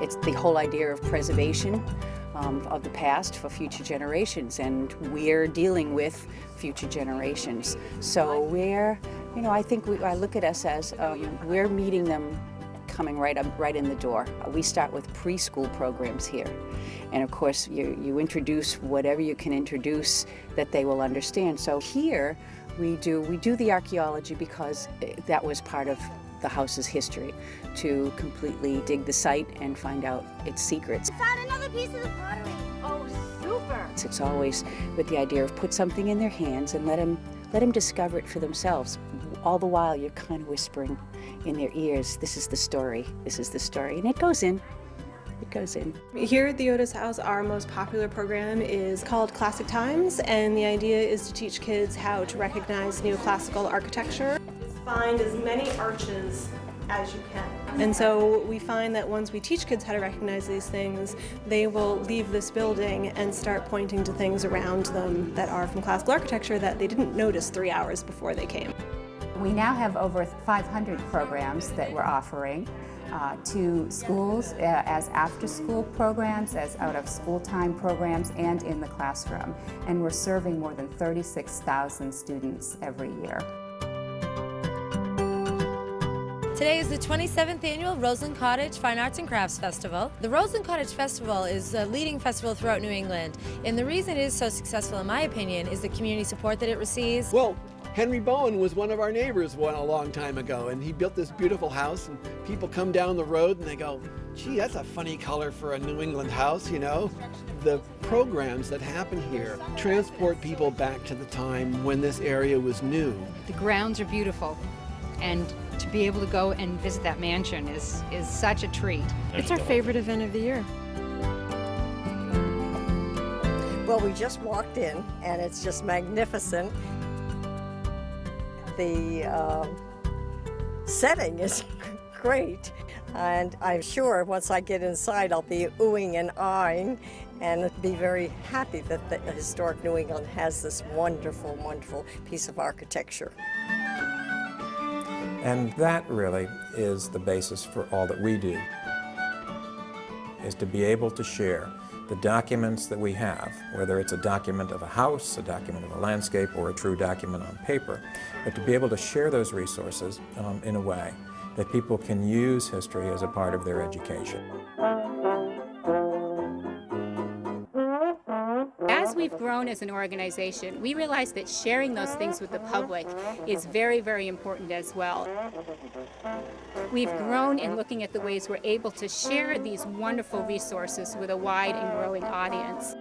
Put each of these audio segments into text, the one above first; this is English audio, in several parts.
It's the whole idea of preservation of the past for future generations, and we're dealing with future generations. So I look at us as we're meeting them coming right in the door. We start with preschool programs here. And of course, you introduce whatever you can introduce that they will understand. So here we do the archaeology because that was part of the house's history, to completely dig the site and find out its secrets. I found another piece of the pottery. Oh, super! It's always with the idea of put something in their hands and let them discover it for themselves. All the while you're kind of whispering in their ears, this is the story, and it goes in. It goes in. Here at the Otis House, our most popular program is called Classic Times, and the idea is to teach kids how to recognize neoclassical architecture. Find as many arches as you can. And so we find that once we teach kids how to recognize these things, they will leave this building and start pointing to things around them that are from classical architecture that they didn't notice 3 hours before they came. We now have over 500 programs that we're offering to schools as after-school programs, as out-of-school time programs, and in the classroom. And we're serving more than 36,000 students every year. Today is the 27th annual Roseland Cottage Fine Arts and Crafts Festival. The Roseland Cottage Festival is a leading festival throughout New England, and the reason it is so successful, in my opinion, is the community support that it receives. Well, Henry Bowen was one of our neighbors a long time ago, and he built this beautiful house, and people come down the road and they go, gee, that's a funny color for a New England house, you know? The programs that happen here transport people back to the time when this area was new. The grounds are beautiful, and to be able to go and visit that mansion is such a treat. It's our favorite event of the year. Well, we just walked in, and it's just magnificent. The setting is great, and I'm sure once I get inside I'll be oohing and ahhing and be very happy that the Historic New England has this wonderful, wonderful piece of architecture. And that really is the basis for all that we do, is to be able to share the documents that we have, whether it's a document of a house, a document of a landscape, or a true document on paper, but to be able to share those resources in a way that people can use history as a part of their education. As we've grown as an organization, we realize that sharing those things with the public is very, very important as well. We've grown in looking at the ways we're able to share these wonderful resources with a wide and growing audience.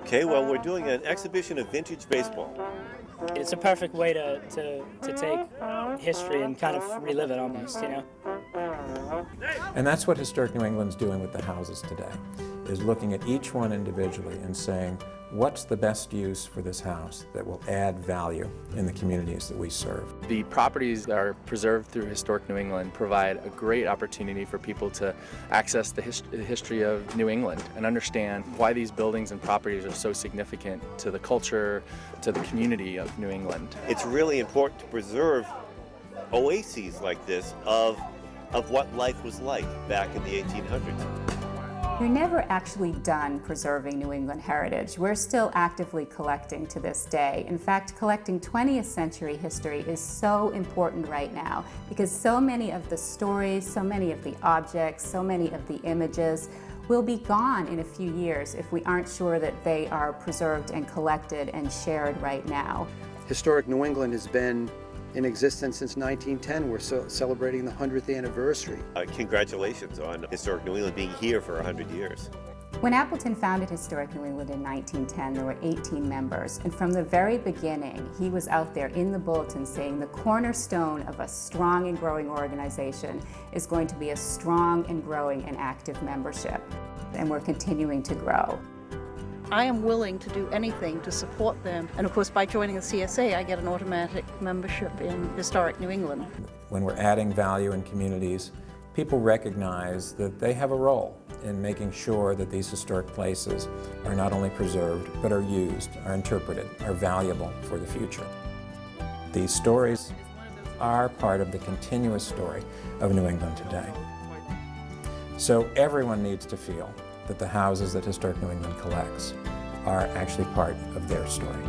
Okay, well, we're doing an exhibition of vintage baseball. It's a perfect way to take history and kind of relive it almost, you know? And that's what Historic New England's doing with the houses today, is looking at each one individually and saying, what's the best use for this house that will add value in the communities that we serve? The properties that are preserved through Historic New England provide a great opportunity for people to access the history of New England and understand why these buildings and properties are so significant to the culture, to the community of New England. It's really important to preserve oases like this of what life was like back in the 1800s. You're never actually done preserving New England heritage. We're still actively collecting to this day. In fact, collecting 20th century history is so important right now because so many of the stories, so many of the objects, so many of the images will be gone in a few years if we aren't sure that they are preserved and collected and shared right now. Historic New England has been in existence since 1910. We're celebrating the 100th anniversary. Congratulations on Historic New England being here for 100 years. When Appleton founded Historic New England in 1910, there were 18 members, and from the very beginning, he was out there in the bulletin saying the cornerstone of a strong and growing organization is going to be a strong and growing and active membership, and we're continuing to grow. I am willing to do anything to support them. And of course, by joining the CSA, I get an automatic membership in Historic New England. When we're adding value in communities, people recognize that they have a role in making sure that these historic places are not only preserved, but are used, are interpreted, are valuable for the future. These stories are part of the continuous story of New England today. So everyone needs to feel that the houses that Historic New England collects are actually part of their story.